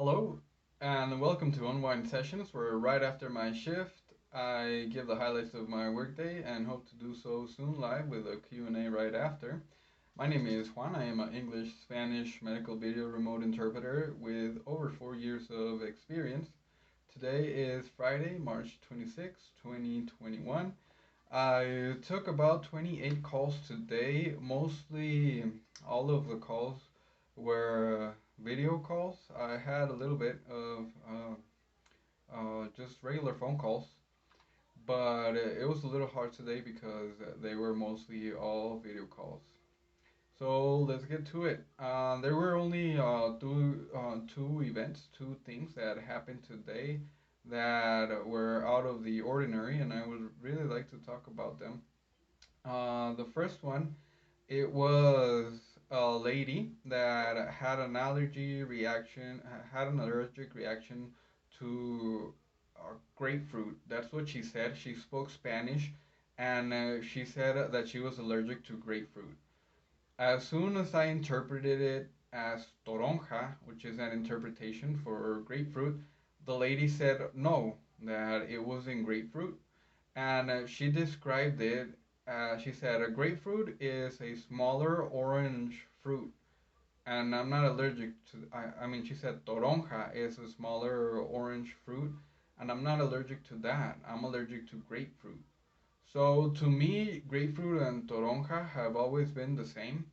Hello, and welcome to Unwind Sessions, where right after my shift, I give the highlights of my workday and hope to do so soon live with a Q&A right after. My name is Juan. I am an English, Spanish medical video remote interpreter with over 4 years of experience. Today is Friday, March 26, 2021. I took about 28 calls today. Mostly all of the calls were video calls. I had a little bit of just regular phone calls, but it was a little hard today because they were mostly all video calls. So let's get to it. There were only two events, two things that happened today that were out of the ordinary, and I would really like to talk about them. The first one, it was a lady that had an allergy reaction, had an allergic reaction to grapefruit. That's what she said. She spoke Spanish, and she said that she was allergic to grapefruit. As soon as I interpreted it as toronja, which is an interpretation for grapefruit, the lady said no, that it was in grapefruit. And she described it. She said a grapefruit is a smaller orange fruit, and I'm not allergic to. I mean, she said toronja is a smaller orange fruit, and I'm not allergic to that. I'm allergic to grapefruit. So to me, grapefruit and toronja have always been the same.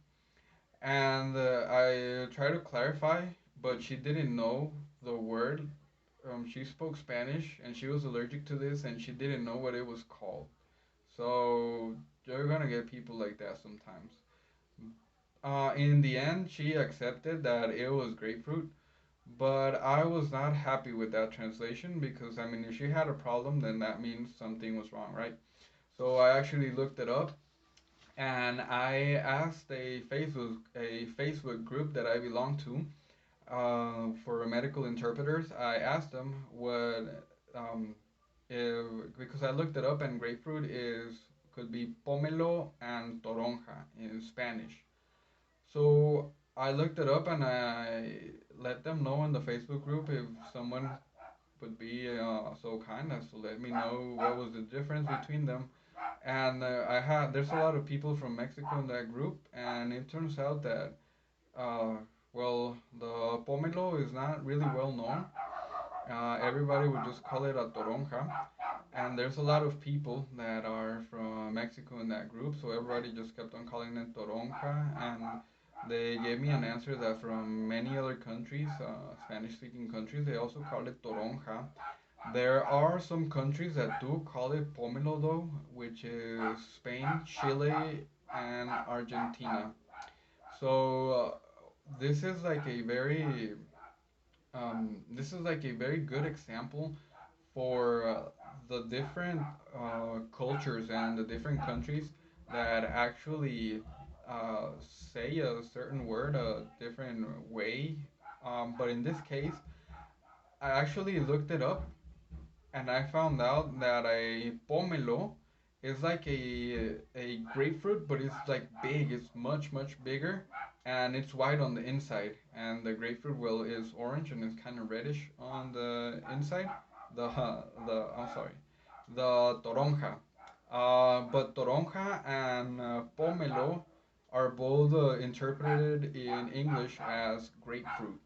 And I tried to clarify, but she didn't know the word. She spoke Spanish, and she was allergic to this, and she didn't know what it was called. So you're gonna get people like that sometimes. In the end, she accepted that it was grapefruit, but I was not happy with that translation because I mean, if she had a problem, then that means something was wrong, right? So I actually looked it up and I asked a Facebook group that I belong to for medical interpreters. I asked them what if, because I looked it up and grapefruit is could be pomelo and toronja in Spanish. So I looked it up and I let them know in the Facebook group if someone would be so kind as to let me know what was the difference between them. And there's a lot of people from Mexico in that group, and it turns out that uh, well, the pomelo is not really well known. Everybody would just call it a toronja, and there's a lot of people that are from Mexico in that group, so everybody just kept on calling it toronja, and they gave me an answer that from many other countries, Spanish-speaking countries, they also call it toronja. There are some countries that do call it pomelo though, which is Spain, Chile, and Argentina. So this is like a very good example for the different cultures and the different countries that actually uh, say a certain word a different way. But in this case, I actually looked it up and I found out that a pomelo is like a grapefruit, but it's like big. It's much bigger, and it's white on the inside. And the grapefruit well is orange and it's kind of reddish on the inside. I'm sorry, the toronja. But toronja and pomelo are both interpreted in English as grapefruit.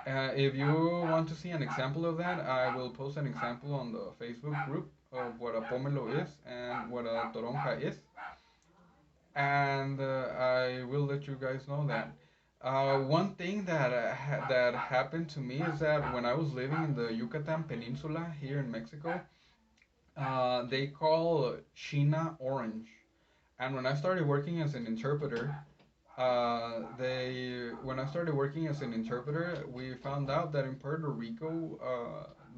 If you want to see an example of that, I will post an example on the Facebook group of what a pomelo is and what a toronja is, and I will let you guys know that. One thing that happened to me is that when I was living in the Yucatan Peninsula here in Mexico, they call China orange. And when I started working as an interpreter, when I started working as an interpreter, we found out that in Puerto Rico,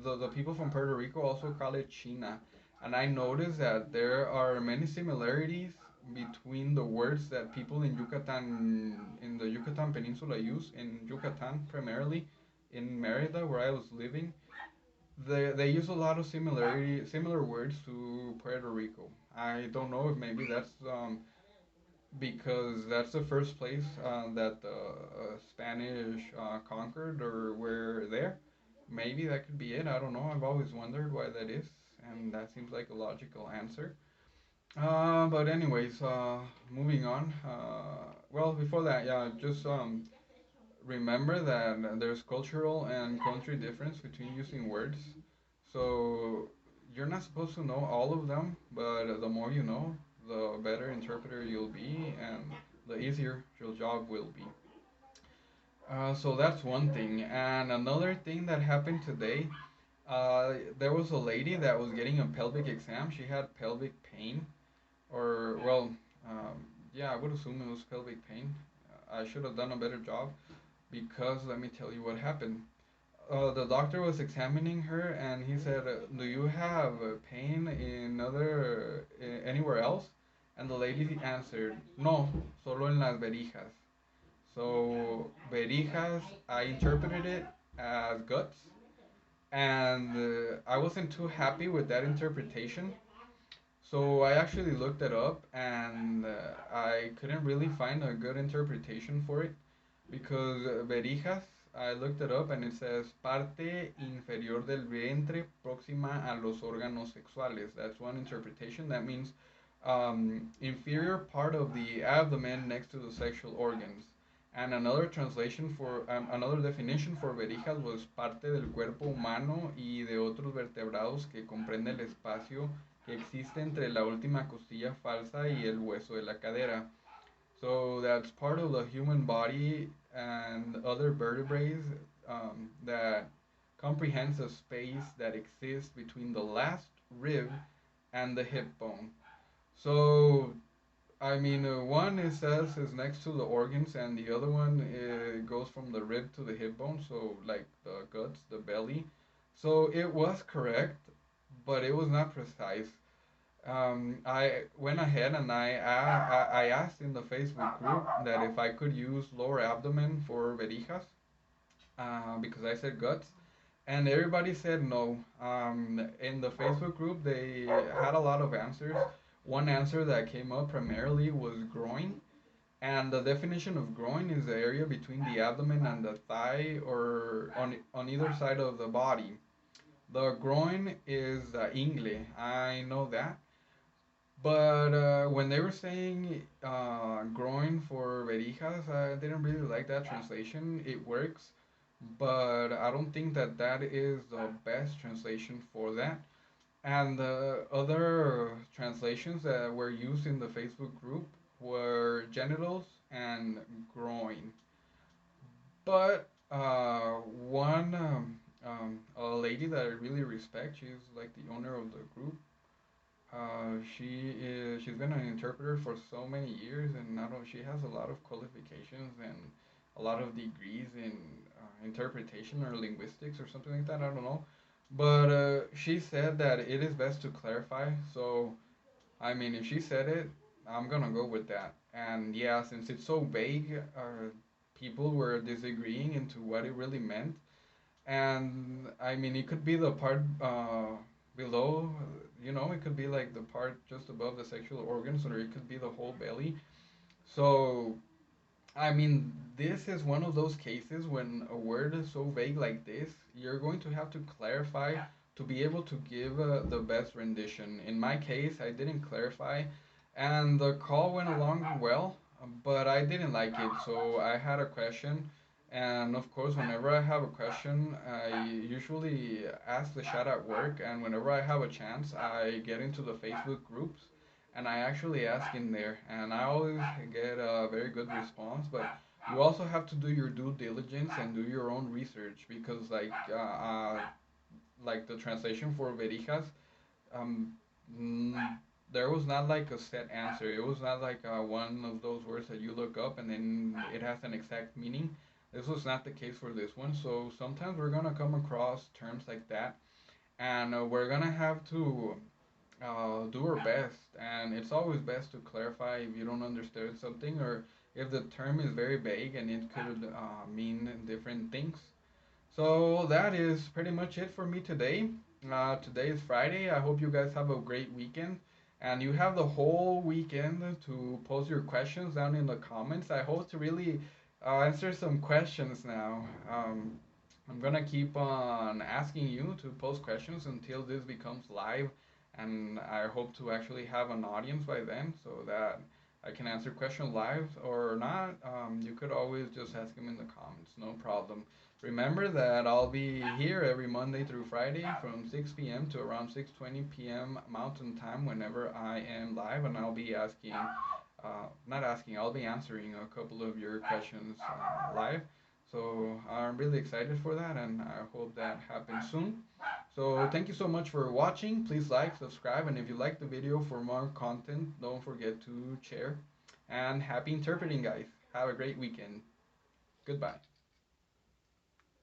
the people from Puerto Rico also call it China. And I noticed that there are many similarities between the words that people in in the Yucatan Peninsula use, in Yucatan primarily, in Merida, where I was living. They use a lot of similar words to Puerto Rico. I don't know if maybe that's because that's the first place that the Spanish conquered or were there. Maybe that could be it. I don't know. I've always wondered why that is, and that seems like a logical answer. But anyways, moving on. Well, before that, yeah, just remember that there's cultural and country difference between using words. So you're not supposed to know all of them, but the more you know, the better interpreter you'll be, and the easier your job will be. So that's one thing. And another thing that happened today, there was a lady that was getting a pelvic exam. She had pelvic pain, or well, yeah, I would assume it was pelvic pain. I should have done a better job because let me tell you what happened. The doctor was examining her and he said, "Do you have pain in anywhere else?" And the lady answered, "No, solo en las verijas." So verijas, I interpreted it as guts, and I wasn't too happy with that interpretation. So I actually looked it up, and I couldn't really find a good interpretation for it because verijas, I looked it up and it says parte inferior del vientre próxima a los órganos sexuales. That's one interpretation. That means inferior part of the abdomen next to the sexual organs. And another translation for another definition for verijas was parte del cuerpo humano y de otros vertebrados que comprende el espacio que existe entre la última costilla falsa y el hueso de la cadera. So that's part of the human body and other vertebrae that comprehends a space that exists between the last rib and the hip bone. So, I mean, one it says is next to the organs, and the other one goes from the rib to the hip bone, so like the guts, the belly. So it was correct, but it was not precise. I went ahead and I asked in the Facebook group that if I could use lower abdomen for verijas because I said guts, and everybody said no. In the Facebook group, they had a lot of answers. One answer that came up primarily was groin, and the definition of groin is the area between the abdomen and the thigh or on either side of the body. The groin is ingle. I know that. But when they were saying groin for verijas, I didn't really like that translation. It works, but I don't think that that is the best translation for that. And the other translations that were used in the Facebook group were genitals and groin. But a lady that I really respect, she's like the owner of the group. She's been an interpreter for so many years, and not only she has a lot of qualifications and a lot of degrees in interpretation or linguistics or something like that. I don't know, but she said that it is best to clarify. So I mean, if she said it, I'm gonna go with that. And yeah, since it's so vague, people were disagreeing into what it really meant. And I mean, it could be the part below, it could be like the part just above the sexual organs, or it could be the whole belly. So, I mean, this is one of those cases when a word is so vague like this, you're going to have to clarify to be able to give the best rendition. In my case, I didn't clarify, and the call went along well, but I didn't like it, so I had a question. And of course, whenever I have a question, I usually ask the chat at work, and whenever I have a chance, I get into the Facebook groups and I actually ask in there, and I always get a very good response. But you also have to do your due diligence and do your own research because, like the translation for verijas, um, mm, there was not like a set answer. It was not like one of those words that you look up and then it has an exact meaning. This was not the case for this one. So sometimes we're gonna come across terms like that, and we're gonna have to do our best. And it's always best to clarify if you don't understand something or if the term is very vague and it could mean different things. So that is pretty much it for me today. Today is Friday. I hope you guys have a great weekend. And you have the whole weekend to post your questions down in the comments. I hope to really answer some questions now. I'm gonna keep on asking you to post questions until this becomes live, and I hope to actually have an audience by then so that I can answer questions live or not. You could always just ask them in the comments, no problem. Remember that I'll be here every Monday through Friday from 6 p.m. to around 6:20 p.m. Mountain Time whenever I am live, and I'll be asking, not asking, I'll be answering a couple of your questions live. So I'm really excited for that, and I hope that happens soon. So thank you so much for watching. Please like, subscribe, and if you like the video for more content, don't forget to share. And happy interpreting, guys. Have a great weekend. Goodbye.